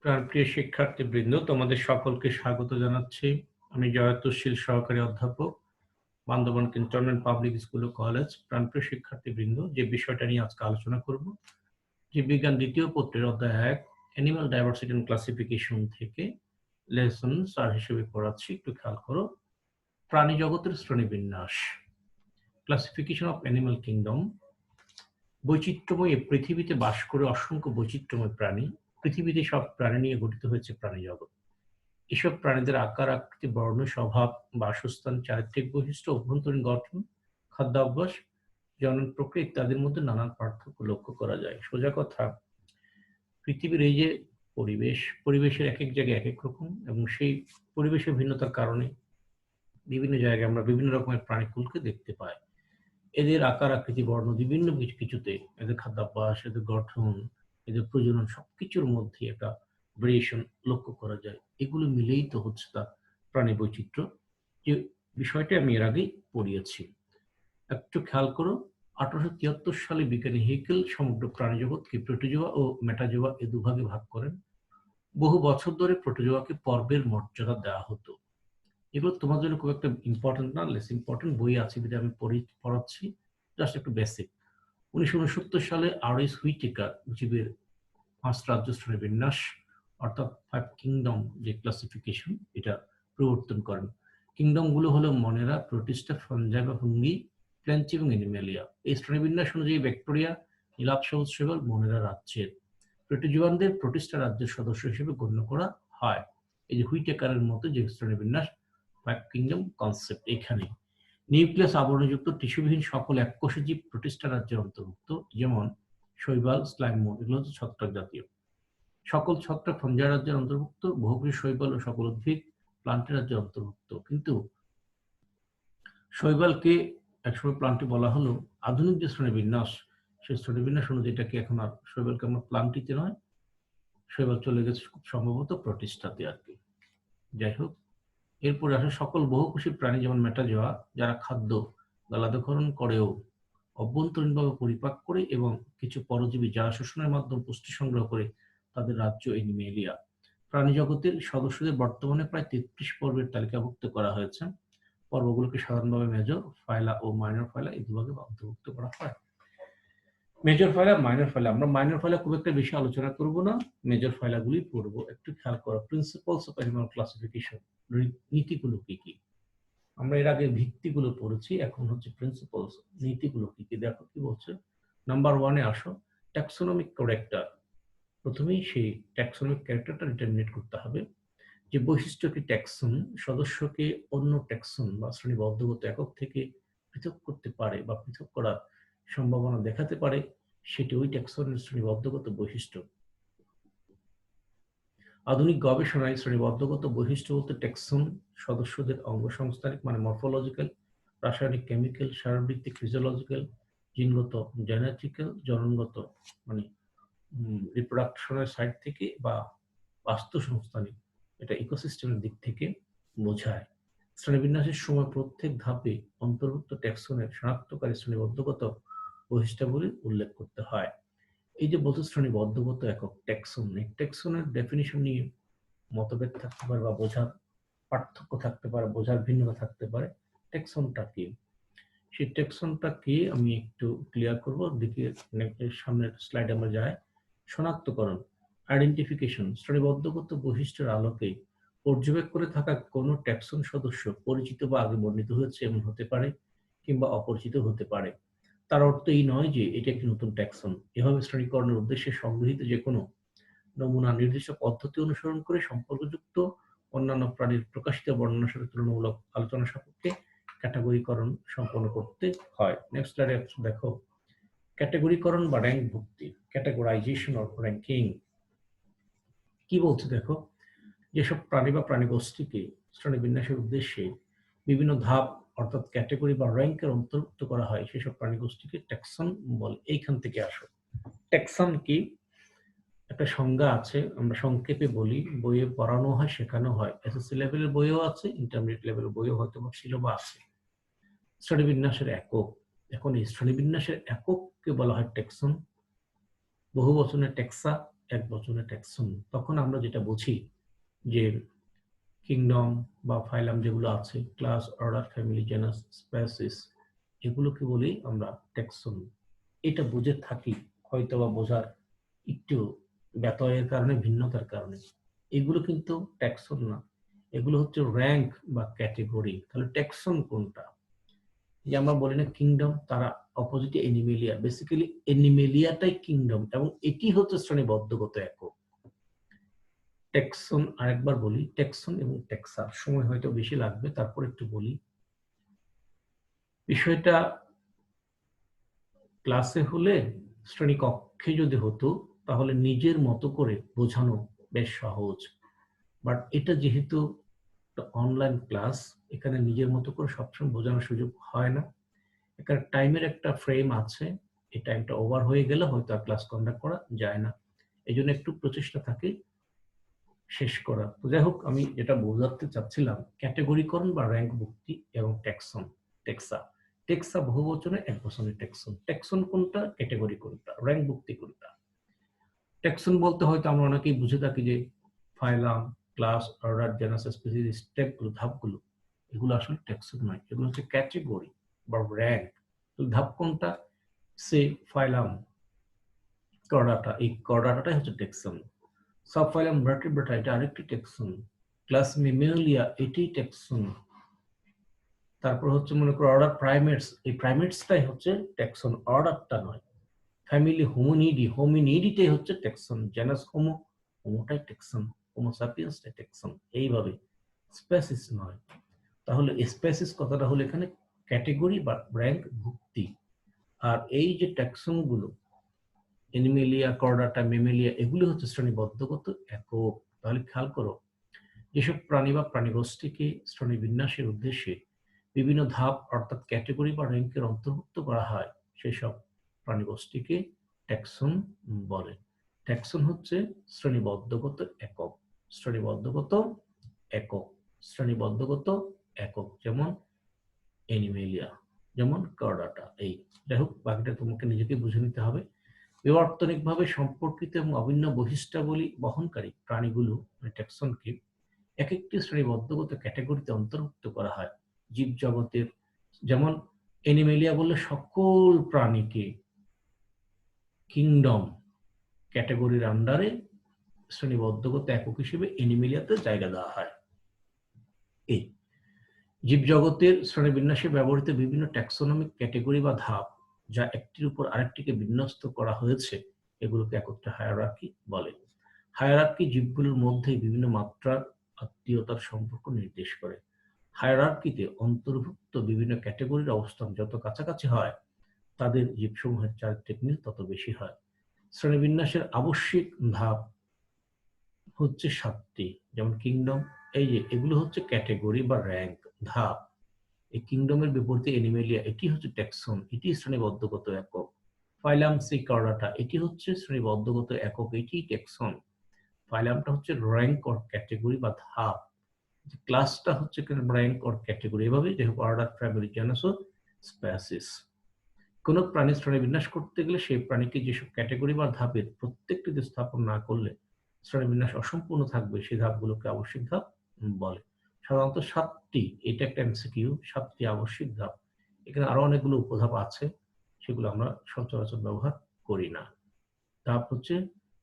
প্রাণপ্রিয় শিক্ষার্থীবৃন্দ, তোমাদের সকলকে স্বাগত জানাচ্ছি। আমি জয়তুশীল সহকারী অধ্যাপক, বান্দরবান ক্যান্টনমেন্ট পাবলিক স্কুল ও কলেজ। প্রাণপ্রিয় শিক্ষার্থীবৃন্দ, যে বিষয়টা নিয়ে আজকে আলোচনা করব, জীববিজ্ঞান দ্বিতীয় পত্রের অধ্যায় 1 অ্যানিমাল ডাইভার্সিটি এন্ড ক্লাসিফিকেশন থেকে লেসন 4 হিসেবে পড়াচ্ছি। একটু খেয়াল করো। প্রাণী জগতের শ্রেণীবিন্যাস, ক্লাসিফিকেশন অফ অ্যানিমাল কিংডম। বৈচিত্র্যময় পৃথিবীতে বাস করে অসংখ্য বৈচিত্র্যময় প্রাণী। পৃথিবীতে সব প্রাণী নিয়ে গঠিত হয়েছে প্রাণী জগৎ। এসব প্রাণীদের আকার, আকৃতি, বর্ণ, স্বভাব, বাসস্থান, চারিত্রিক বৈশিষ্ট্য, অভ্যন্তরীণ গঠন, খাদ্যাভ্যাস, জনন প্রক্রিয়া ইত্যাদির মধ্যে নানান পার্থক্য লক্ষ্য করা যায়। সোজা কথা, পৃথিবীর এই যে পরিবেশের এক এক জায়গায় এক এক রকম, এবং সেই পরিবেশের ভিন্নতার কারণে বিভিন্ন জায়গায় আমরা বিভিন্ন রকমের প্রাণীকুলকে দেখতে পাই। এদের আকার, আকৃতি, বর্ণ, বিভিন্ন কিছুতে এদের খাদ্যাভ্যাস, এদের গঠন, এদের প্রজনন সবকিছুর মধ্যে একটা ভেরিয়েশন লক্ষ্য করা যায়। এগুলো মিলেই তো হচ্ছে তার প্রাণী বৈচিত্র্য, যে বিষয়টা আমি এর আগেই পড়িয়েছি। একটু খেয়াল করো, 1873 সালে বিজ্ঞানী হেকেল সমগ্র প্রাণী জগৎকে প্রোটোজোয়া ও মেটাজোয়া এ দুভাগে ভাগ করেন। বহু বছর ধরে প্রোটোজোয়াকে পর্বের মর্যাদা দেওয়া হতো। এগুলো তোমার জন্য খুব একটা ইম্পর্টেন্ট না, লেস ইম্পর্টেন্ট বই আছে বিধায় আমি পড়াচ্ছি, জাস্ট একটু বেসিক। 1969 সালে আরএস হুইটেকার জীবের 5 রাজ্য শ্রেণীবিন্যাস অর্থাৎ 5 কিংডম যে ক্লাসিফিকেশন, এটা প্রবর্তন করেন। কিংডম গুলো হলো মনেরা, প্রোটিস্টা, ফাঞ্জাই বা ফুঙ্গি, প্ল্যান্টি এবং অ্যানিমেলিয়া। এই শ্রেণীবিন্যাস অনুযায়ী ব্যাকটেরিয়া নীলাভ সবুজ শৈবাল মনেরা রাজ্যের, প্রোটোজোয়ানদের প্রোটিস্টা রাজ্যের সদস্য হিসেবে গণ্য করা হয়। এই যে হুইটেকারের মতো যে শ্রেণীবিন্যাস 5 কিংডম কনসেপ্ট, এখানে নিউক্লিয়াস আবরণযুক্ত টিস্যুবিহীন সকল এককোষী জীব প্রোটিস্টা রাজ্যের অন্তর্ভুক্ত, যেমন শৈবাল, স্লাইম মোল্ড, এগুলো হচ্ছে ছত্রাক জাতীয়। সকল ছত্রাক ফাঞ্জাই রাজ্যের অন্তর্ভুক্ত, বহুকোষী শৈবাল ও সকল উদ্ভিদ প্লান্টের রাজ্যের অন্তর্ভুক্ত। কিন্তু শৈবালকে একসময় প্লান্টে বলা হলো, আধুনিক যে শ্রেণীবিন্যাস, সেই শ্রেণীবিন্যাস অনুযায়ী এটাকে এখন আর শৈবালকে আমরা প্লান্টিতে নয়, শৈবাল চলে গেছে খুব সম্ভবত প্রোটিস্টাতে আর কি। যাই হোক, এরপরে আসে সকল বহুকোষী প্রাণী, যেমন মেটাজোয়া, যারা খাদ্য গালাধকরণ করেও অভ্যন্তরীণভাবে পরিপাক করে, এবং কিছু পরজীবী যারা শোষণের মাধ্যমে পুষ্টি সংগ্রহ করে, তাদের রাজ্য অ্যানিমেলিয়া। প্রাণী জগতের সদস্যদের বর্তমানে প্রায় 33 পর্বের তালিকাভুক্ত করা হয়েছে। পর্বগুলোকে সাধারণভাবে মেজর ফাইলা ও মাইনর ফাইলা এই দুভাগে অন্তর্ভুক্ত করা হয়। মেজর ফাইলা, মাইনর ফাইলা, আমরা মাইনর ফাইলা খুব একটা বেশি আলোচনা করব না, মেজর ফাইলাগুলি পড়ব। একটু খেয়াল করো, প্রিন্সিপালস অফ অ্যানিমাল ক্লাসিফিকেশন, নীতিগুলো কি কি। আমরা এর আগে ভিত্তিগুলো পড়েছি, এখন হচ্ছে প্রিন্সিপালস, নীতিগুলো কি কি। দেখো কি বলছে, নাম্বার 1 এ আসো, ট্যাক্সোনমিক ক্যারেক্টার। প্রথমেই সেই ট্যাক্সোনমিক ক্যারেক্টারটা ডিটারমিনেট করতে হবে, যে বৈশিষ্ট্য কি ট্যাক্সন সদস্যকে অন্য ট্যাক্সন বা শ্রেণীবদ্ধগত একক থেকে পৃথক করতে পারে বা পৃথক করার সম্ভাবনা দেখাতে পারে, সেটি ওই ট্যাক্সনের শ্রেণীবদ্ধগত বৈশিষ্ট্য। আধুনিক গবেষণায় শ্রেণীবদ্ধগত বৈশিষ্ট্য বলতে ট্যাক্সন সদস্যদের অঙ্গসংস্থানিক মানে মরফোলজিক্যাল, রাসায়নিক, কেমিক্যাল, শারীরবৃত্তিক ফিজিওলজিক্যাল, জিনগত জেনেটিক্যাল, জননগত মানে রিপ্রোডাকশনের সাইড থেকে, বা বাস্তুসংস্থানিক এটা ইকোসিস্টেমের দিক থেকে বোঝায়। শ্রেণীবিন্যাসের সময় প্রত্যেক ধাপে অন্তর্ভুক্ত ট্যাক্সনের শনাক্তকারী শ্রেণীবদ্ধগত বৈশিষ্ট্যাবলী উল্লেখ করতে হয়। এই যে বলতে শ্রেণীবদ্ধগত একক ট্যাক্সন, এই ট্যাক্সনের ডেফিনিশন নিয়ে মতভেদ থাকতে পারে, বা বোঝার পার্থক্য থাকতে পারে, বোঝার ভিন্নতা থাকতে পারে। ট্যাক্সনটা কি, সেই ট্যাক্সনটা কি আমি একটু ক্লিয়ার করবো। দেখি সামনের স্লাইডে আমরা যাই। শনাক্তকরণ, আইডেন্টিফিকেশন, শ্রেণীবদ্ধগত বৈশিষ্ট্যের আলোকে পর্যবেক্ষণ করে থাকা কোনো ট্যাক্সন সদস্য পরিচিত বা আগে বর্ণিত হয়েছে এমন হতে পারে, কিংবা অপরিচিত হতে পারে। তার অর্থ এই নয় যে এটি একটি নতুন ট্যাক্সন। এভাবে শ্রেণীকরণের উদ্দেশ্যে সংগৃহীত যে কোনো নমুনা নির্দিষ্ট পদ্ধতি অনুসরণ করে সম্পর্কযুক্ত অন্যান্য প্রাণীর প্রকাশিত বর্ণনার সাথে তুলনামূলক আলোচনা সাপেক্ষে ক্যাটাগরিকরণ সম্পন্ন করতে হয়। নেক্সট স্লাইডে দেখো, ক্যাটাগরিকরণ বা র্যাঙ্ক ভুক্তি, ক্যাটাগরাইজেশন অর র্যাঙ্কিং। কি বলছে দেখো, যেসব প্রাণী বা প্রাণী গোষ্ঠীকে শ্রেণীবিন্যাসের উদ্দেশ্যে বিভিন্ন ধাপ অর্থাৎ ক্যাটাগরি বা র্যাঙ্কের অন্তর্ভুক্ত করা হয়, সেসব প্রাণী গোষ্ঠীকে ট্যাক্সন বলে। এইখান থেকে আসো, ট্যাক্সন কি একটা সংজ্ঞা আছে, আমরা সংক্ষেপে বলি, বইয়ে পড়ানো হয়, শেখানো হয়, এসএসসি লেভেলের বইও আছে, ইন্টারমিডিয়েট লেভেলের বইও হয়তো বা সিলেবাস আছে। শ্রেণীবিন্যাসের একক, এখন এই শ্রেণীবিন্যাসের একককে বলা হয় ট্যাক্সন, বহু বচনে ট্যাক্সা, একবচনে ট্যাক্সন, তখন আমরা যেটা বুঝি যে কিংডম বা ফাইলাম যেগুলো আছে, class, order, family, genus, species, এগুলোকে বলি আমরা ট্যাক্সন। এটা বুঝে থাকি হয়তো বা বোঝার একটু ব্যতয়ের কারণে, ভিন্নতার কারণে। এগুলো কিন্তু ট্যাক্সন না, এগুলো হচ্ছে র্যাঙ্ক বা ক্যাটেগরি। তাহলে ট্যাক্সন কোনটা? যে আমরা বলি না কিংডম, তারা অপোজিটে এনিমেলিয়া। বেসিক্যালি এনিমেলিয়াটাই কিংডম এবং এটি হচ্ছে শ্রেণীবদ্ধগত একক। ট্যাক্সন আরেকবার বলি, ট্যাক্সন এবং ট্যাক্সা, সময় হয়তো বেশি লাগবে, তারপর একটু বলি। বিষয়টা ক্লাসে হলে, শ্রেণীকক্ষে যদি হতো, তাহলে নিজের মতো করে বোঝানো বেশ সহজ। বাট এটা যেহেতু অনলাইন ক্লাস, এখানে নিজের মতো করে সবসময় বোঝানোর সুযোগ হয় না। এখানে টাইমের একটা ফ্রেম আছে, এই টাইমটা ওভার হয়ে গেলে হয়তো আর ক্লাস কন্ডাক্ট করা যায় না। এই জন্য একটু প্রচেষ্টা থাকে শেষ করা। তো যাই হোক, আমি যেটা বোঝাতে চাচ্ছিলাম, ক্যাটেগরিকরণ বা র্যাঙ্ক ভুক্তি এবং ট্যাক্সন, টেক্সা। টেক্সা বহুবচনে, একবচনে ট্যাক্সন। ট্যাক্সন কোনটা, ক্যাটেগরি কোনটা, র্যাঙ্ক ভুক্তি কোনটা? ট্যাক্সন বলতে হয়তো আমরা অনেকেই বুঝে থাকি যে ফাইলাম, ক্লাস, অর্ডার, জেনাস, স্পেসিস, স্টেপগুলো, ধাপগুলো, এগুলো আসলে ট্যাক্সন নয়, এগুলো হচ্ছে ক্যাটেগরি বা র্যাঙ্ক। ধাপ কোনটা? সে ফাইলাম, করডাটা, এই করডাটাটাই হচ্ছে ট্যাক্সন। সাব ফাইলাম ভার্টিব্রেটা, এটা আরেকটি ট্যাক্সন। ক্লাস মেমিলিয়া, এটি ট্যাক্সন। তারপর হচ্ছে মনে করো অর্ডার প্রাইমেটস, এই প্রাইমেটসটাই হচ্ছে ট্যাক্সন, অর্ডারটা নয়। ফ্যামিলি হোমোনিডি, হোমিনিডিটাই হচ্ছে ট্যাক্সন। জেনাস হোমো, হোমোটাই ট্যাক্সন। হোমো সাপিয়েন্সটাই ট্যাক্সন। এইভাবে, স্পেসিস নয়। তাহলে স্পেসিস কথাটা হলো এখানে ক্যাটেগরি বা র্যাঙ্ক ভুক্তি। আর এই যে ট্যাক্সন গুলো, এনিমেলিয়া, কর্ডাটা, মেমেলিয়া, এগুলো হচ্ছে শ্রেণীবদ্ধগত একক। তাহলে খেয়াল করো, যেসব প্রাণী বা প্রাণীগোষ্ঠীকে শ্রেণীবিন্যাসের উদ্দেশ্যে বিভিন্ন ধাপ অর্থাৎ ক্যাটেগরি বা র্যাঙ্কের অন্তর্ভুক্ত করা হয়, সেসব প্রাণীগোষ্ঠীকে ট্যাক্সন বলে। ট্যাক্সন হচ্ছে শ্রেণীবদ্ধগত একক, শ্রেণীবদ্ধগত একক, শ্রেণীবদ্ধগত একক। যেমন এনিমেলিয়া, যেমন কর্ডাটা। এই যাই হোক, বাকিটা তোমাকে নিজেকে বুঝে নিতে হবে। বিবর্তনিকভাবে সম্পর্কিত এবং অভিন্ন বৈশিষ্ট্যাবলী বহনকারী প্রাণীগুলো, ট্যাক্সনকে এক একটি শ্রেণীবদ্ধগত ক্যাটাগরিতে অন্তর্ভুক্ত করা হয় জীবজগতের। যেমন এনিমেলিয়া বললে সকল প্রাণীকে কিংডম ক্যাটাগরির আন্ডারে শ্রেণীবদ্ধগত একক হিসেবে এনিমেলিয়াতে জায়গা দেওয়া হয়। এই জীবজগতের শ্রেণীবিন্যাসে ব্যবহৃত বিভিন্ন ট্যাক্সোনমিক ক্যাটাগরি বা ধাপ, যা একটির উপর আরেকটিকে বিন্যস্ত করা হয়েছে, এগুলোকে একত্রে হায়ারার্কি বলে। হায়ারার্কি জীবগুলোর মধ্যে বিভিন্ন মাত্রার আত্মীয়তার সম্পর্ক নির্দেশ করে। হায়ারার্কিতে অন্তর্ভুক্ত বিভিন্ন ক্যাটাগরির অবস্থান যত কাছাকাছি হয়, তাদের জীবসমূহের চারিত্রিক মিল তত বেশি হয়। শ্রেণীবিন্যাসের আবশ্যিক ধাপ হচ্ছে 7টি, যেমন কিংডম। এই যে এগুলো হচ্ছে ক্যাটাগরি বা র্যাঙ্ক ধাপ। এই কিংডমের বিপরীতে এনিমেলিয়া, এটি হচ্ছে ট্যাক্সন, এটি শ্রেণীবদ্ধগত একক। ফাইলাম, সিকার্ডাটা, এটি হচ্ছে শ্রেণীবদ্ধগত একক, এটি ট্যাক্সন। ফাইলামটা হচ্ছে র্যাঙ্ক অর ক্যাটাগরি বা ধাপ। ক্লাসটা হচ্ছে র্যাঙ্ক অর ক্যাটাগরি। এভাবে যেহেতু অর্ডার, ফ্যামিলি, জেনাস ও স্পেসিস। কোন প্রাণী শ্রেণীবিন্যাস করতে গেলে সেই প্রাণীকে যেসব ক্যাটাগরি বা ধাপের প্রত্যেকটিতে স্থাপন না করলে শ্রেণীবিন্যাস অসম্পূর্ণ থাকবে, সেই ধাপগুলোকে আবশ্যিক ধাপ বলে। সাধারণত 7টি, এটা একটা এমসিকিউ, 7টি আবশ্যিক ধাপ। এখানে আরো অনেকগুলো উপধাপ আছে, সেগুলো আমরা সচরাচর ব্যবহার করি না। ধাপ হচ্ছে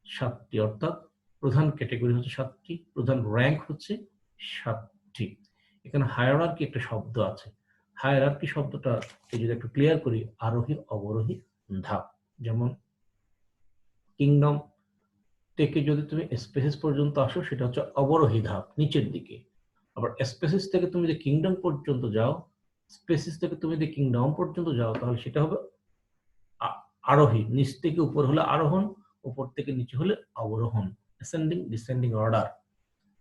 7টি, অর্থাৎ প্রধান ক্যাটাগরি হচ্ছে 7টি, প্রধান র্যাঙ্ক হচ্ছে 7টি। এখানে হায়ারার্কি একটা শব্দ আছে। হায়ারার্কি শব্দটা যদি একটু ক্লিয়ার করি, আরোহী অবরোহী ধাপ। যেমন কিংডম থেকে যদি তুমি স্পেসিস পর্যন্ত আসো, সেটা হচ্ছে অবরোহী ধাপ, নিচের দিকে। আবার স্পেসিস থেকে তুমি যদি কিংডম পর্যন্ত যাও, স্পেসিস থেকে তুমি যদি কিংডম পর্যন্ত যাও, তাহলে সেটা হবে আরোহী। নিচ থেকে উপর হলে আরোহণ, উপর থেকে নিচে হলে অবরোহণ, অ্যাসেন্ডিং ডিসেন্ডিং অর্ডার।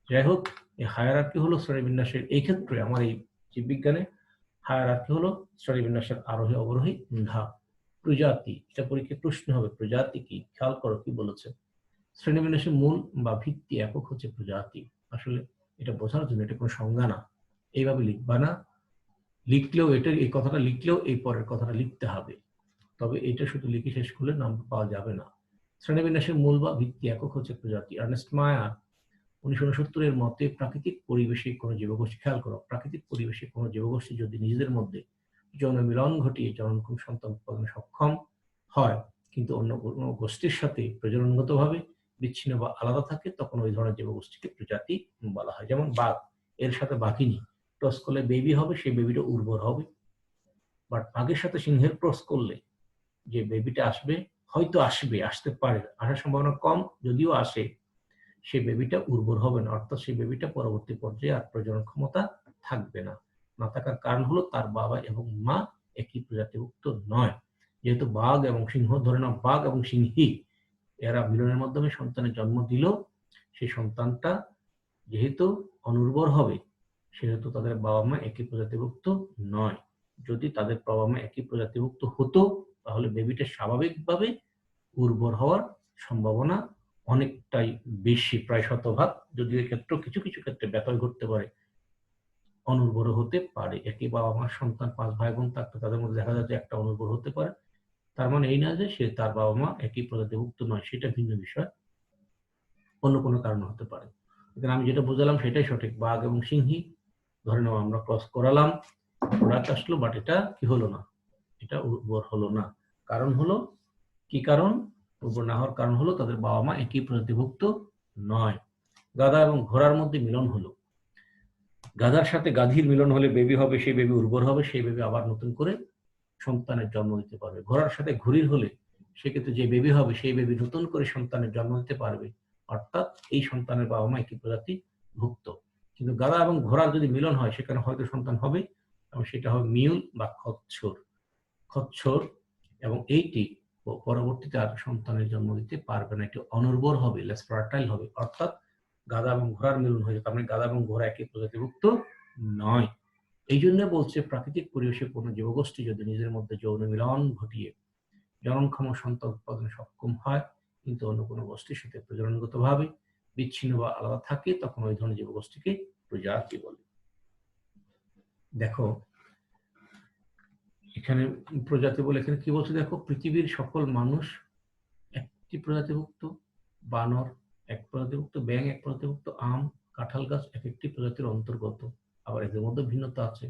যাই হোক, এই হায়ারার্কি হলো শ্রেণীবিন্যাসের, এই ক্ষেত্রে আমার এই জীববিজ্ঞানে হায়ারার্কি হলো শ্রেণীবিন্যাসের আরোহী অবরোহী ধাপ। প্রজাতি, এটা পরীক্ষায় প্রশ্ন হবে, প্রজাতি কি? খেয়াল করো কি বলেছে। শ্রেণীবিন্যাসের মূল বা ভিত্তি একক হচ্ছে প্রজাতি। আসলে এটা বোঝানোর জন্য, এটা কোনো সংজ্ঞা না, এইভাবে লিখবা না। লিখলেও এটা, এই কথাটা লিখলেও এই পরের কথাটা লিখতে হবে, তবে এটা শুধু লিখে শেষ করলে নাম্বার পাওয়া যাবে না। শ্রেণীবিন্যাসের মূল বা ভিত্তি একক হচ্ছে প্রজাতি। আর্নেস্ট মায়ার 1969 মতে প্রাকৃতিক পরিবেশে কোনো জীবগোষ্ঠী, খেয়াল করো, প্রাকৃতিক পরিবেশে কোনো জীবগোষ্ঠী যদি নিজেদের মধ্যে যৌন মিলন ঘটিয়ে জননক্ষম সন্তান উৎপাদনে সক্ষম হয়, কিন্তু অন্য কোনো গোষ্ঠীর সাথে প্রজননগতভাবে বিচ্ছিন্ন বা আলাদা থাকে, তখন ওই ধরনের জীবগোষ্ঠীকে প্রজাতি বলা হয়। যেমন বাঘ, এর সাথে বাঘিনী ক্রস করলে বেবি হবে, সেই বেবিটা উর্বর হবে। বাট বাঘের সাথে সিংহের ক্রস করলে যে বেবিটা আসবে, হয়তো আসবে, আসতে পারে, আসার সম্ভাবনা কম, যদিও আসে, সেই বেবিটা উর্বর হবে না, অর্থাৎ সেই বেবিটা পরবর্তী পর্যায়ে আর প্রজনন ক্ষমতা থাকবে না। না থাকার কারণ হলো তার বাবা এবং মা একই প্রজাতিভুক্ত নয়। যেহেতু বাঘ এবং সিংহ, ধরে নাও বাঘ এবং সিংহী, এরা মিলনের মাধ্যমে সন্তানের জন্ম দিল, সেই সন্তানটা যেহেতু অনুর্বর হবে, সেহেতু তাদের বাবা মা একই প্রজাতিভুক্ত নয়। যদি তাদের বাবা মা একই প্রজাতিভুক্ত হতো, তাহলে বেবিটা স্বাভাবিকভাবে উর্বর হওয়ার সম্ভাবনা অনেকটাই বেশি, প্রায় শতভাগ। যদিও এক্ষেত্রে কিছু কিছু ক্ষেত্রে ব্যতয় ঘটতে পারে, অনুর্বর হতে পারে। একই বাবা মার সন্তান 5 ভাই বোন থাকতে তাদের মধ্যে দেখা যায় যে একটা অনুর্বর হতে পারে, তার মানে এই না যে সে তার বাবা মা একই প্রজাতিভুক্ত নয়, সেটা ভিন্ন বিষয়, অন্য কোনো কারণ হতে পারে। এখানে আমি যেটা বোঝালাম সেটাই সঠিক। বাঘ এবং সিংহী, ধরে নাও আমরা ক্রস করালাম, প্রোডাক্ট আসলো, বাট এটা কি হলো না, এটা উর্বর হলো না। কারণ হলো, কি কারণ? উর্বর না হওয়ার কারণ হলো তাদের বাবা মা একই প্রজাতিভুক্ত নয়। গাধা এবং ঘোড়ার মধ্যে মিলন হলো, গাধার সাথে গাধীর মিলন হলে বেবি হবে, সেই বেবি উর্বর হবে, সেই বেবি আবার নতুন করে সন্তানের জন্ম দিতে পারবে। ঘোড়ার সাথে ঘুড়ির হলে সেক্ষেত্রে যে বেবি হবে, সেই বেবি নতুন করে সন্তানের জন্ম দিতে পারবে, অর্থাৎ এই সন্তানের বাবা মা একই প্রজাতি ভুক্ত। কিন্তু গাধা এবং ঘোড়ার যদি মিলন হয়, সেখানে হয়তো সন্তান হবে, এবং সেটা হবে মিউল বা খচ্চর। খচ্চর, এবং এইটি পরবর্তীতে আর সন্তানের জন্ম দিতে পারবে না, এটি অনুর্বর হবে, লেস ফার্টাইল হবে। অর্থাৎ গাধা এবং ঘোড়ার মিলন হয়ে যাবে, মানে গাধা এবং ঘোড়া একই প্রজাতিভুক্ত নয়। এই জন্য বলছে প্রাকৃতিক পরিবেশে কোনো জীবগোষ্ঠী যদি নিজের মধ্যে যৌন মিলন ঘটিয়ে জননক্ষম সন্তান উৎপাদনে সক্ষম হয়, কিন্তু অন্য কোনো গোষ্ঠীর সাথে প্রজননগতভাবে বিচ্ছিন্ন বা আলাদা থাকে, তখন ওই ধরনের জীবগোষ্ঠীকে প্রজাতি বলে। দেখো এখানে প্রজাতি বলে এখানে কি বলছে, দেখো, পৃথিবীর সকল মানুষ একটি প্রজাতিভুক্ত, বানর এক প্রজাতিভুক্ত, ব্যাঙ এক প্রজাতিভুক্ত, আম, কাঁঠাল গাছ এক একটি প্রজাতির অন্তর্গত। আবার এদের মধ্যে ভিন্নতা আছে,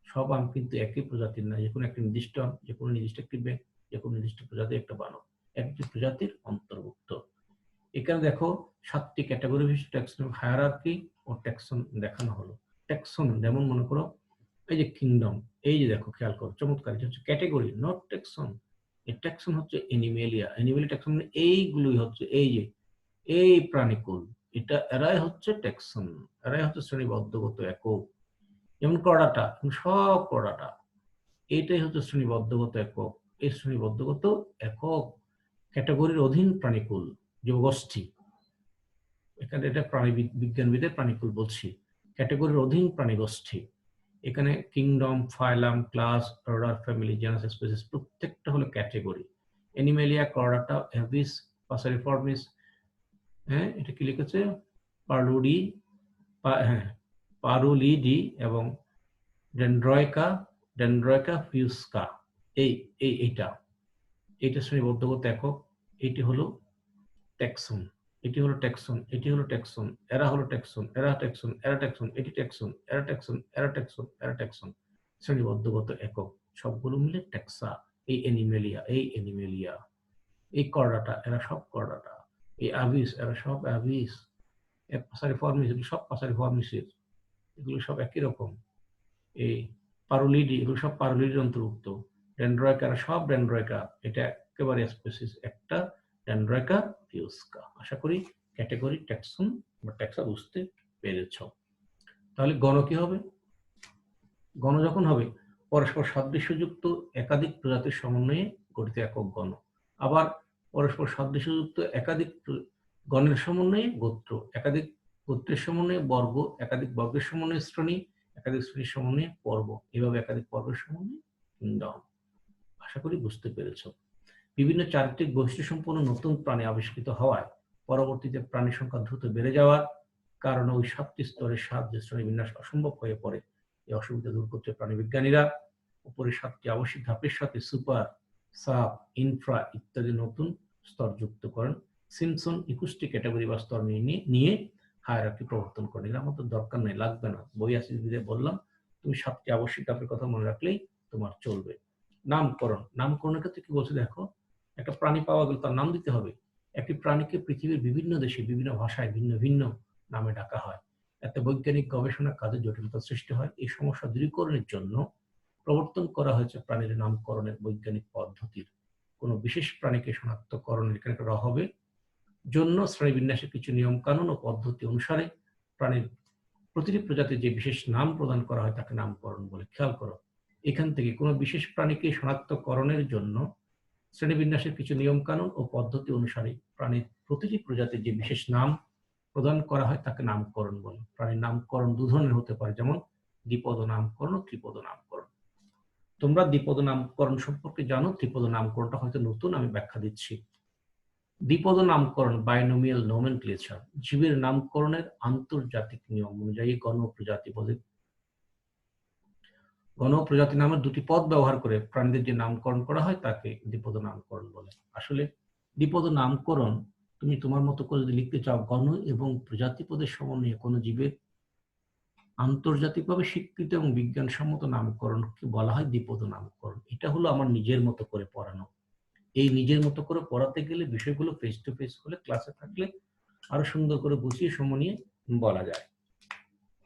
সব আম কিন্তু একই প্রজাতির না, যে কোনো একটি নির্দিষ্ট আম, যে কোনো নির্দিষ্ট একটি ব্যাঙ, যে কোনো নির্দিষ্ট প্রজাতির একটা বানর, একটি প্রজাতির অন্তর্ভুক্ত। এখানে দেখো 7টি ক্যাটাগরি বিশিষ্ট ট্যাক্সন হায়ারার্কি ও ট্যাক্সন দেখানো হলো। ট্যাক্সন যেমন মনে করো এই যে কিংডম, এই যে দেখো খেয়াল করো, চমৎকার, এটা হচ্ছে ক্যাটেগরি, নট ট্যাক্সন। এই ট্যাক্সন হচ্ছে এনিমেলিয়া, এনিমেলিয়া ট্যাক্সন মানে এইগুলোই হচ্ছে, এই যে এই প্রাণীকুল, এটা এরাই হচ্ছে ট্যাক্সন, এরাই হচ্ছে শ্রেণীবদ্ধগত একক। যেমন করডাটা, সব করডাটা, এইটাই হচ্ছে শ্রেণীবদ্ধগত একক। এই শ্রেণীবদ্ধগত একক ক্যাটাগরির অধীন প্রাণীকুল, জীবগোষ্ঠী, এখানে এটা প্রাণী বিজ্ঞানবিদের প্রাণীকুল বলছি, ক্যাটাগরির অধীন প্রাণীগোষ্ঠী। এখানে kingdom, phylum, class, order, family, genus, species প্রত্যেকটা হলো category. Animalia, Chordata, Aves, Passeriformes, হ্যাঁ এটা কি লিখেছে, পারলুডি, হ্যাঁ পারুলিডি, এবং ডেন্ড্রয়কা, ডেন্ড্রয়কা ফিউস্কা, এই এইটা এইটা শ্রেণীবদ্ধগত একক। এটি হলো ট্যাক্সন, এটি হলো ট্যাক্সন, এটি হলো ট্যাক্সন, এরা হলো ট্যাক্সন, এরা ট্যাক্সন, এরা ট্যাক্সন, এটি ট্যাক্সন, এরা ট্যাক্সন, এরা ট্যাক্সন, এরা ট্যাক্সন, শ্রেণীবদ্ধগত একক, সবগুলো মিলে ট্যাক্সা। এই অ্যানিমেলিয়া, এই অ্যানিমেলিয়া, এই করডাটা, এরা সব করডাটা, এই অ্যাভিস, এরা সব অ্যাভিস, পাসারিফর্মিস, এগুলো সব পাসারিফর্মিসের, এগুলো সব একই রকম। এই পারুলিডি, এগুলো সব পারুলিডির অন্তর্ভুক্ত। ডেন্ড্রয়কা, এরা সব ডেন্ড্রয়কা, এটা একেবারে স্পেসিস একটা, ডেন্ড্রয়কা ফিউস্কা। আশা করি ক্যাটাগরি, ট্যাক্সন বা ট্যাক্সা বুঝতে পেরেছ। তাহলে গণ কি হবে? গণ যখন হবে পরস্পর সাদৃশ্যযুক্ত একাধিক প্রজাতির সমন্বয়ে গঠিত একক গণ। আবার পরস্পর সাদৃশ্যযুক্ত একাধিক গণের সমন্বয়ে গোত্র, একাধিক গোত্রের সমন্বয়ে বর্গ, একাধিক বর্গের সমন্বয়ে শ্রেণী, একাধিক শ্রেণীর সমন্বয়ে পর্ব, এভাবে একাধিক পর্বের সমন্বয়ে কিংডম। আশা করি বুঝতে পেরেছ। বিভিন্ন চারিত্রিক বৈশিষ্ট্য সম্পন্ন নতুন প্রাণী আবিষ্কৃত হওয়ায় পরবর্তীতে প্রাণী সংখ্যা দ্রুত বেড়ে যাওয়ার কারণে ওই 7টি স্তরের সাহায্যে শ্রেণীবিন্যাস অসম্ভব হয়ে পড়ে। এই অসুবিধা দূর করতে প্রাণীবিজ্ঞানীরা উপরে 7টি আবশ্যিক ধাপের সাথে সুপার, সাব, ইনফ্রা ইত্যাদি নতুন স্তর যুক্ত করেন। সিম্পসন 21টি ক্যাটাগরি বা স্তর নিয়ে হায়ারার্কি প্রবর্তন করেন। এটা আমাদের দরকার নেই, লাগবে না। বই আছে দিদি বললাম, তুমি 7টি আবশ্যিক ধাপের কথা মনে রাখলেই তোমার চলবে। নামকরণ, নামকরণের ক্ষেত্রে কি বলছে দেখো, একটা প্রাণী পাওয়া গেলে তার নাম দিতে হবে। একটি প্রাণীকে পৃথিবীর বিভিন্ন দেশে বিভিন্ন ভাষায় ভিন্ন ভিন্ন নামে ডাকা হয়। এতে বৈজ্ঞানিক গবেষণার কাজে জটিলতা সৃষ্টি হয়। এই সমস্যা দূরীকরণের জন্য প্রবর্তন করা হয়েছে প্রাণীর নামকরণের বৈজ্ঞানিক পদ্ধতির। কোনো বিশেষ প্রাণীকে শনাক্তকরণের এখানে র হবে জন্য শ্রেণীবিন্যাসের কিছু নিয়ম কানুন ও পদ্ধতি অনুসারে প্রাণীর প্রতিটি প্রজাতির যে বিশেষ নাম প্রদান করা হয় তাকে নামকরণ বলে। খেয়াল করো, এখান থেকে কোনো বিশেষ প্রাণীকে শনাক্তকরণের জন্য শ্রেণীবিন্যাসের কিছু নিয়ম কানুন ও পদ্ধতি অনুসারে প্রাণীর প্রতিটি প্রজাতির যে বিশেষ নাম প্রদান করা হয় তাকে নামকরণ বলে। প্রাণীর নামকরণ দু ধরনের হতে পারে, যেমন দ্বিপদ নামকরণ ও ত্রিপদ নামকরণ। তোমরা দ্বিপদ নামকরণ সম্পর্কে জানো, ত্রিপদ নামকরণটা হয়তো নতুন, আমি ব্যাখ্যা দিচ্ছি। দ্বিপদ নামকরণ বাইনোমিয়াল নোমেনক্লেচার, জীবের নামকরণের আন্তর্জাতিক নিয়ম অনুযায়ী গণ প্রজাতি নামের দুটি পদ ব্যবহার করে প্রাণীদের যে নামকরণ করা হয় তাকে দ্বিপদ নামকরণ বলে। আসলে দ্বিপদ নামকরণ তুমি তোমার মতো করে যদি লিখতে চাও, গণ এবং প্রজাতি পদের সমন্বয়ে কোনো জীবের আন্তর্জাতিকভাবে স্বীকৃত এবং বিজ্ঞানসম্মত নামকরণকে বলা হয় দ্বিপদ নামকরণ। এটা হলো আমার নিজের মতো করে পড়ানো। এই নিজের মতো করে পড়াতে গেলে বিষয়গুলো ফেস টু ফেস হলে, ক্লাসে থাকলে আরো সুন্দর করে গুছিয়ে সময় বলা যায়।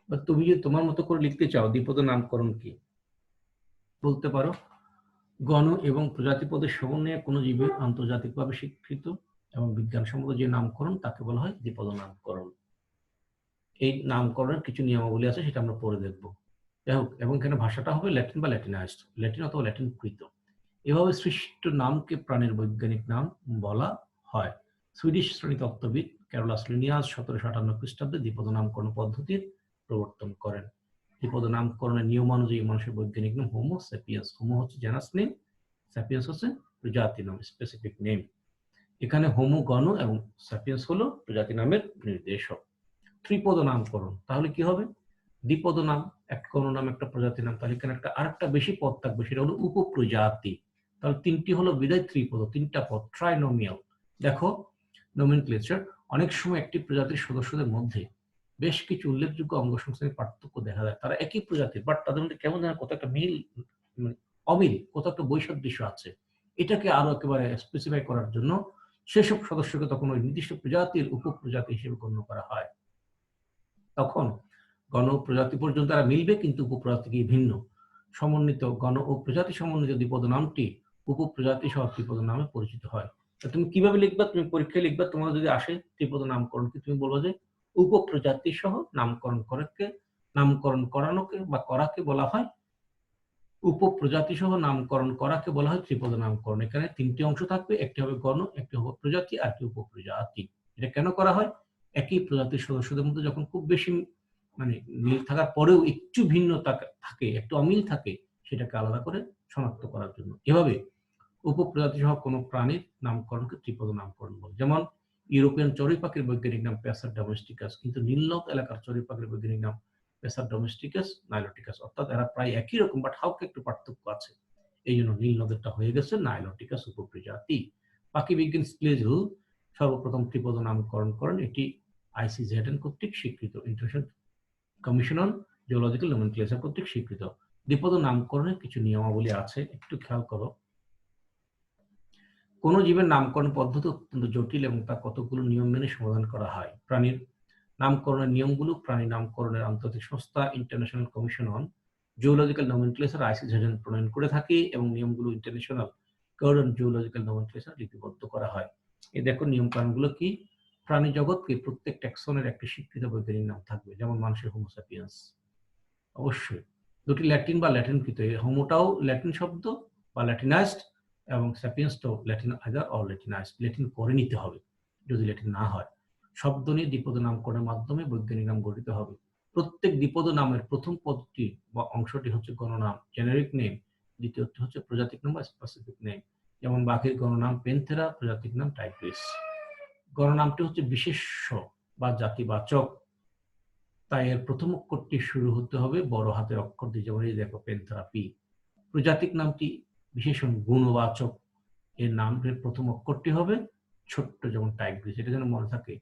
বা তুমি যদি তোমার মতো করে লিখতে চাও দ্বিপদ নামকরণ কি, বলতে পারো গণ এবং প্রজাতি পদের সমন্বয়ে কোনো জীবের আন্তর্জাতিকভাবে স্বীকৃত এবং বিজ্ঞানসম্মত যে নামকরণ তাকে বলা হয় দ্বিপদ নামকরণ। এই নামকরণের কিছু নিয়মাবলী আছে, সেটা আমরা পরে দেখবো। যাই হোক, এবং এখানে ভাষাটা হবে ল্যাটিন বা ল্যাটিনাইজড, ল্যাটিন অথবা ল্যাটিন কৃত। এভাবে সৃষ্ট নামকে প্রাণীর বৈজ্ঞানিক নাম বলা হয়। সুইডিশ শ্রেণীতত্ত্ববিদ ক্যারোলাস লিনিয়াস 1758 খ্রিস্টাব্দে দ্বিপদ নামকরণ পদ্ধতির প্রবর্তন করেন। দ্বিপদ নামকরণের নিয়মানুযায়ী মানুষের বৈজ্ঞানিক নাম হোমো স্যাপিয়েন্স। হোমো হচ্ছে জেনাস নেম, স্যাপিয়েন্স হচ্ছে প্রজাতি নাম, স্পেসিফিক নেম। এখানে হোমো গণ এবং স্যাপিয়েন্স হলো প্রজাতি নামের নির্দেশক। ত্রিপদ নামকরণ, তাহলে কি হবে? দ্বিপদ নাম, একটা কোনো নাম একটা প্রজাতি নাম, তাহলে এখানে একটা আরেকটা বেশি পদ থাকবে, সেটা হলো উপপ্রজাতি। তাহলে তিনটি হলো বিদায় ত্রিপদ, তিনটা পদ, ট্রাইনোমিয়াল। দেখো নোমেনক্লেচার, অনেক সময় একটি প্রজাতির সদস্যদের মধ্যে বেশ কিছু উল্লেখযোগ্য অঙ্গসংস্থানের পার্থক্য দেখা যায়। তারা একই প্রজাতির, বাট তাদের মধ্যে কেমন যেন কত একটা মিল, অমিল, কত একটা বৈসাদৃশ্য আছে। এটাকে আরো একেবারে স্পেসিফাই করার জন্য সেসব সদস্যকে তখন ওই নির্দিষ্ট প্রজাতির উপপ্রজাতি হিসেবে গণ্য করা হয়। তখন গণ ও প্রজাতি পর্যন্ত তারা মিলবে, কিন্তু উপপ্রজাতি ভিন্ন। সমন্বিত গণ ও প্রজাতি সমন্বিত দ্বিপদ নামটি উপপ্রজাতি সহ ত্রিপদ নামে পরিচিত হয়। তুমি কিভাবে লিখবা? তুমি পরীক্ষায় লিখবা, তোমার যদি আসে ত্রিপদ নামকরণ কি, তুমি বলবো যে উপপ্রজাতি সহ নামকরণ করানোকে বা করাকে বলা হয় উপপ্রজাতি সহ নামকরণ করাকে বলা হয় ত্রিপদ নামকরণ। এখানে তিনটি অংশ থাকবে, একটি হবে গণ, একটি হবে প্রজাতি, আর একটি উপপ্রজাতি। এটা কেন করা হয়? একই প্রজাতির সদস্যদের মধ্যে যখন খুব বেশি মিল থাকার পরেও একটু ভিন্নতা থাকে, একটু অমিল থাকে, সেটাকে আলাদা করে শনাক্ত করার জন্য। এভাবে উপপ্রজাতি সহ কোনো প্রাণীর নামকরণকে ত্রিপদ নামকরণ বলে। যেমন ইউরোপিয়ান চড়ুই পাখির বৈজ্ঞানিক নাম প্যাসার ডোমেস্টিকাস, কিন্তু নীলনদ এলাকার চড়ুই পাখির বৈজ্ঞানিক নাম প্যাসার ডোমেস্টিকাস, নাইলোটিকাস। অর্থাৎ এরা প্রায় একই রকম, বাট হালকা একটু পার্থক্য আছে। এই জন্য নীলনদেরটা হয়ে গেছে নাইলোটিকাস উপপ্রজাতি। পাখি বিজ্ঞান স্প্লেজেল সর্বপ্রথম ত্রিপদ নামকরণ করেন। এটি ICZN কর্তৃক স্বীকৃত, international commission on geological nomenclature কর্তৃক স্বীকৃত। দ্বিপদ নামকরণের কিছু নিয়মাবলী আছে, একটু খেয়াল করো। কোন জীবের নামকরণ পদ্ধতি অত্যন্ত জটিল এবং তা কতগুলো নিয়ম মেনে সমাধান করা হয়। প্রাণীর নামকরণের নিয়মগুলো প্রাণী নামকরণের আন্তর্জাতিক সংস্থা international commission on geological nomenclature ICZN প্রণয়ন করে থাকে এবং নিয়মগুলো international code on geological nomenclature লিপিবদ্ধ করা হয়। এই দেখো নিয়ম কানুনগুলো কি। প্রাণী জগৎকে প্রত্যেক ট্যাক্সনের একটি স্বীকৃত বৈজ্ঞানিক নাম থাকবে, যেমন মানুষের হোমো স্যাপিয়েন্স। অবশ্যই দুটি ল্যাটিন বা ল্যাটিনকৃত, হোমোটাও ল্যাটিন শব্দ বা ল্যাটিনাইজড, এবং স্যাপিয়েন্সটাও ল্যাটিন আইদার অর ল্যাটিনাইজড, ল্যাটিন করে নিতে হবে যদি ল্যাটিন না হয়। শব্দ নিয়ে দ্বিপদ নামকরণের মাধ্যমে বৈজ্ঞানিক নাম গঠিত হবে। প্রত্যেক দ্বিপদ নামের প্রথম পদটি বা অংশটি হচ্ছে গণনাম, জেনারিক নেম, দ্বিতীয়টি হচ্ছে প্রজাতিক নাম বা স্পেসিফিক নেম। যেমন বাঘের গণনাম পেন্থেরা, প্রজাতিক নাম টাইগ্রিস। গণনামটি হচ্ছে বিশেষ্য বা জাতিবাচক, তাই এর প্রথম অক্ষরটি শুরু হতে হবে বড় হাতের অক্ষর দিয়ে, যেমন এই দেখো পেন্থেরা পি। প্রজাতিক নামটি বিশেষণ গুণবাচক, এর নামের প্রথম অক্ষরটি হবে ছোট্ট যেমন টাইগ্রিস, এটা যেন মনে থাকে।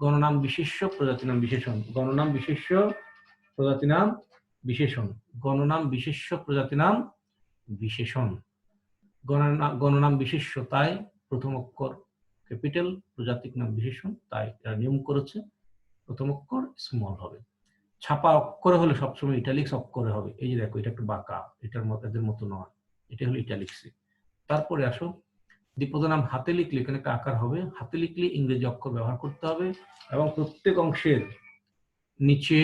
গণনাম বিশেষ্য প্রজাতি নাম বিশেষণ, গণনাম বিশেষ্য প্রজাতি নাম বিশেষণ, গণনাম বিশেষ্য প্রজাতি নাম বিশেষণ। গণনাম বিশেষ্য তাই প্রথম অক্ষর ক্যাপিটাল, প্রজাতিক নাম বিশেষণ তাই এরা নিয়ম করেছে প্রথম অক্ষর স্মল হবে। ছাপা অক্ষরে হলে সবসময় ইটালিক্স অক্ষরে হবে। এই যে দেখো, এটা একটু বাঁকা, এটার মতো এদের মতো নয়, এটা হলো ইটালিক্সে। তারপরে আসো, দ্বিপদ নাম হাতে লিখলে এখানে একটা আকার হবে, হাতে লিখলে ইংরেজি অক্ষর ব্যবহার করতে হবে এবং প্রত্যেক অংশের নিচে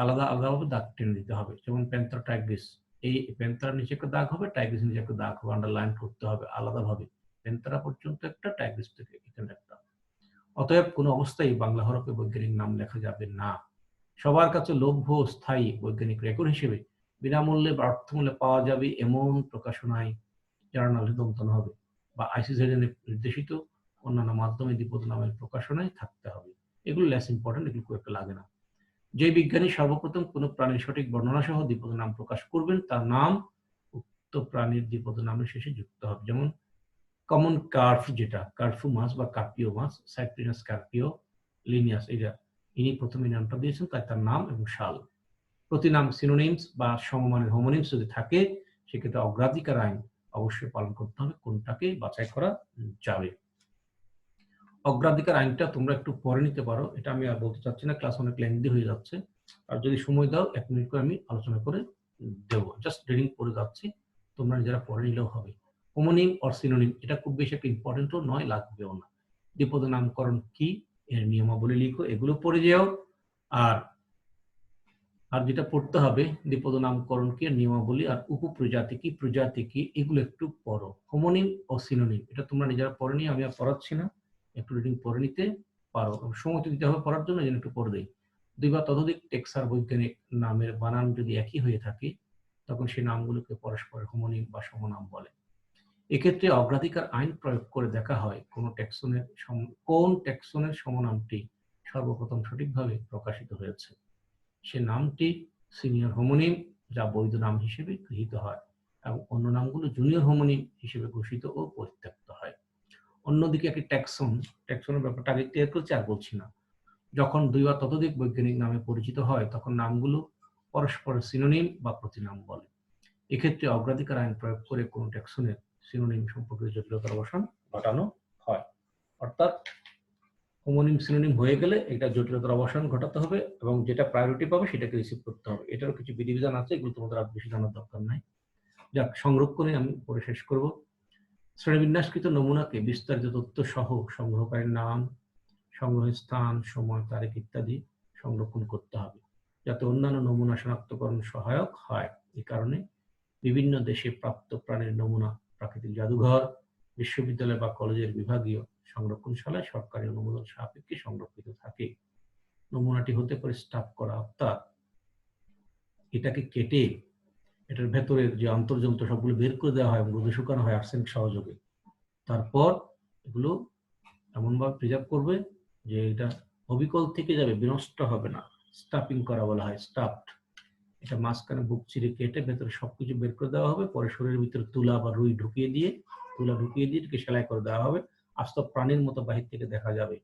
আলাদা আলাদাভাবে দাগ টেনে দিতে হবে। যেমন প্যান্থার টাইগ্রিস, এই প্যান্থার নিচে একটা দাগ হবে, টাইগ্রিস নিচে একটা দাগ হবে, আন্ডারলাইন করতে হবে আলাদাভাবে, প্যান্থারা পর্যন্ত একটা, টাইগ্রিস থেকে এখানে একটা। অতএব কোনো অবস্থায় বাংলা হরফে বৈজ্ঞানিক নাম লেখা যাবে না। সবার কাছে লভ্য স্থায়ী বৈজ্ঞানিক রেকর্ড হিসেবে বিনামূল্যে বা অর্থমূল্যে পাওয়া যাবে এমন প্রকাশনায় জার্নালে দন্তন হবে বা আইসিজেড নির্দেশিত অন্যান্য মাধ্যমে দ্বিপদ নামের প্রকাশনায় থাকতে হবে। এগুলো লেস ইম্পর্টেন্ট, এগুলো খুব একটা লাগে না। যে বিজ্ঞানী সর্বপ্রথম কোনো প্রাণীর সঠিক বর্ণনা সহ দ্বিপদ নাম প্রকাশ করবেন তার নাম উক্ত প্রাণীর দ্বিপদ নামের শেষে যুক্ত হবে। যেমন কমন কার্ফ, যেটা কার্ফু মাছ বা কার্পিও মাছ, সাইপ্রিনাস কার্পিও লিনিয়াস, এটা ইনি প্রথমে নামটা দিয়েছেন, তাই তার নাম এবং সাল। প্রতিনাম সিনোনিমস বা সমমানের হোমোনিমস যদি থাকে সেক্ষেত্রে অগ্রাধিকার আইন অবশ্যই পালন করতে হবে, কোনটাকে বাছাই করা যাবে। অগ্রাধিকার আইনটা তোমরা একটু পরে নিতে পারো, এটা আমি আর বলতে চাচ্ছি না, ক্লাস অনেক লেন্দি হয়ে যাচ্ছে। আর যদি সময় দাও 1 মিনিট করে আমি আলোচনা করে দেবো, জাস্ট রিডিং পড়ে যাচ্ছি, তোমরা নিজেরা পড়ে নিলেও হবে। হোমোনিম অর সিনোনিম, এটা খুব বেশি একটা ইম্পর্টেন্টও নয়, লাগবেও না। দ্বিপদ নামকরণ কি, এর নিয়মাবলী লিখো, এগুলো পড়ে যাও। আর আর যেটা পড়তে হবে, দ্বিপদ নামকরণ কি, নিয়মাবলী, আর উপপ্রজাতি কি, প্রজাতি কি, এগুলো একটু পড়ো। হোমোনিম ও সিনোনিম এটা তোমরা নিজেরা পড়ে নিয়ে, আমি আর পড়াচ্ছি না, একটু রিডিং পড়ে নিতে পারো। সময় তো দিতে হবে পড়ার জন্য, যেন একটু পড়ে দেই। 2 বা ততোধিক টেক্সার বৈজ্ঞানিক নামের বানান যদি একই হয়ে থাকে তখন সেই নামগুলোকে পরস্পরের হোমোনিম বা সমনাম বলে। এক্ষেত্রে অগ্রাধিকার আইন প্রয়োগ করে দেখা হয় কোন টেক্সনের সমনামটি সর্বপ্রথম সঠিকভাবে প্রকাশিত হয়েছে। সে নামটি সিনিয়র হোমোনিম যা বৈধ নাম হিসেবে গৃহীত হয় এবং অন্য নামগুলো জুনিয়র হোমোনিম হিসেবে ঘোষিত ও পরিত্যক্ত হয়। অন্যদিকে একটি ট্যাক্সনের ব্যাপারটা আগে ক্লিয়ার করছি, আর বলছি না। যখন 2 বা ততোধিক বৈজ্ঞানিক নামে পরিচিত হয় তখন নামগুলো পরস্পরের সিনোনিম বা প্রতিনাম বলে। এক্ষেত্রে অগ্রাধিকার আইন প্রয়োগ করে কোন ট্যাক্সনের সিনোনিম সম্পর্কিত জটিলতার অবসান ঘটানো হয়। অর্থাৎ হোমোনিম সিনোনিম হয়ে গেলে এটা জটিলতার অবসান ঘটাতে হবে এবং যেটা প্রায়োরিটি পাবে সেটাকে রিসিভ করতে হবে। এটারও কিছু বিধিবিধান আছে, এগুলো তোমাদের আর বেশি জানার দরকার নাই। যাক, সংরক্ষণে আমি পরে শেষ করব। শ্রেণীবিন্যাসকৃত নমুনাকে বিস্তারিত তথ্য সহ সংগ্রহকারীর নাম, সংগ্রহের স্থান, সময়, তারিখ ইত্যাদি সংরক্ষণ করতে হবে যাতে অন্যান্য নমুনা শনাক্তকরণ সহায়ক হয়। এই কারণে বিভিন্ন দেশে প্রাপ্ত প্রাণীর নমুনা প্রাকৃতিক জাদুঘর, বিশ্ববিদ্যালয় বা কলেজের বিভাগীয় সংরক্ষণশালায় সরকারি অনুমোদন সাপেক্ষে সংরক্ষিত থাকে। নমুনাটি হতে পারে স্টাফ করা, অর্থাৎ এটাকে কেটে এটার ভেতরের যে অন্তর্জন্ত সবগুলো বের করে দেওয়া হয় এবং রোদে শুকানো হয় আর্সেনিক সহযোগে। তারপর এগুলো এমনভাবে প্রিজার্ভ করবে যে এটা অবিকল থেকে যাবে, বিনষ্ট হবে না। স্টাফিং করা বলা হয়, স্টাফড। এটা মাঝখানে বুক চিরে কেটে ভেতরে সবকিছু বের করে দেওয়া হবে, পরে শরীরের ভিতরে তুলা বা রুই ঢুকিয়ে দিয়ে এটাকে সেলাই করে দেওয়া হবে, আস্ত প্রাণীর মতো বাহির থেকে দেখা যাবে।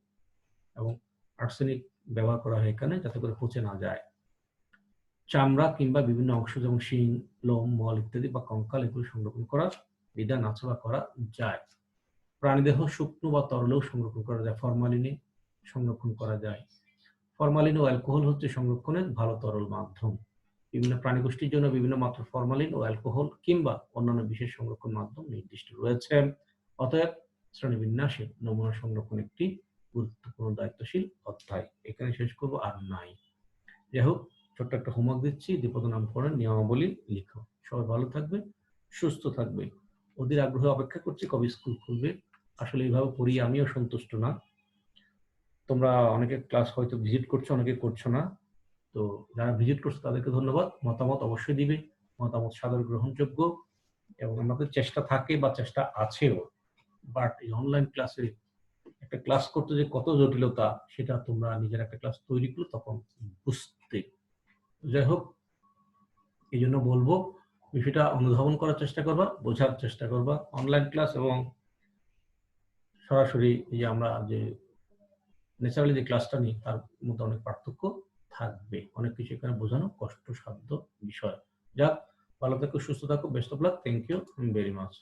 এবং আর্সেনিক ব্যবহার করা হয় এখানে যাতে করে পচে না যায়। চামড়া কিংবা বিভিন্ন অংশ যেমন শিং, লোম, মল ইত্যাদি বা কঙ্কাল, এগুলো সংরক্ষণ করার বিধান আছে বা করা যায়। প্রাণীদেহ শুকনো বা তরলেও সংরক্ষণ করা যায়, ফরমালিনে সংরক্ষণ করা যায়। ফরমালিন ও অ্যালকোহল হচ্ছে সংরক্ষণের ভালো তরল মাধ্যম। বিভিন্ন প্রাণীগোষ্ঠীর জন্য বিভিন্ন মাত্রা ফরমালিন ও অ্যালকোহল কিংবা অন্যান্য বিশেষ সংরক্ষণ মাধ্যম নির্দিষ্ট রয়েছে। অতএব শ্রেণীবিন্যাসে নমুনা সংরক্ষণ একটি গুরুত্বপূর্ণ দায়িত্বশীল অধ্যায়। এখানে শেষ করবো, আর নাই। যাই হোক, ছোট্ট একটা হোমওয়ার্ক দিচ্ছি, দ্বিপদ নামকরণ নিয়মাবলী লিখো। সবাই ভালো থাকবে, সুস্থ থাকবে। ওদের আগ্রহে অপেক্ষা করছি কবে স্কুল খুলবে। আসলে এইভাবে পড়িয়ে আমিও সন্তুষ্ট না। তোমরা অনেকে ক্লাস হয়তো ভিজিট করছো, অনেকে করছো না। তো যারা ভিজিট করছো তাদেরকে ধন্যবাদ। মতামত অবশ্যই দিবে, মতামত সাদর গ্রহণযোগ্য এবং আমাদের চেষ্টা থাকে বা চেষ্টা আছেও, বাট এই অনলাইন ক্লাসে একটা ক্লাস করতে যে কত জটিলতা সেটা তোমরা নিজের একটা ক্লাস তৈরি করলে তখন বুঝতে। যাই হোক, এই জন্য বলবো বিষয়টা অনুধাবন করার চেষ্টা করবা, বোঝার চেষ্টা করবা। অনলাইন ক্লাস এবং সরাসরি যে আমরা যে ন্যাচারালি যে ক্লাসটা নিই তার মধ্যে অনেক পার্থক্য থাকবে। অনেক কিছু এখানে বোঝানো কষ্টসাধ্য বিষয়। যাক, ভালো থাকো, সুস্থ থাকো। Best of luck. Thank you very much.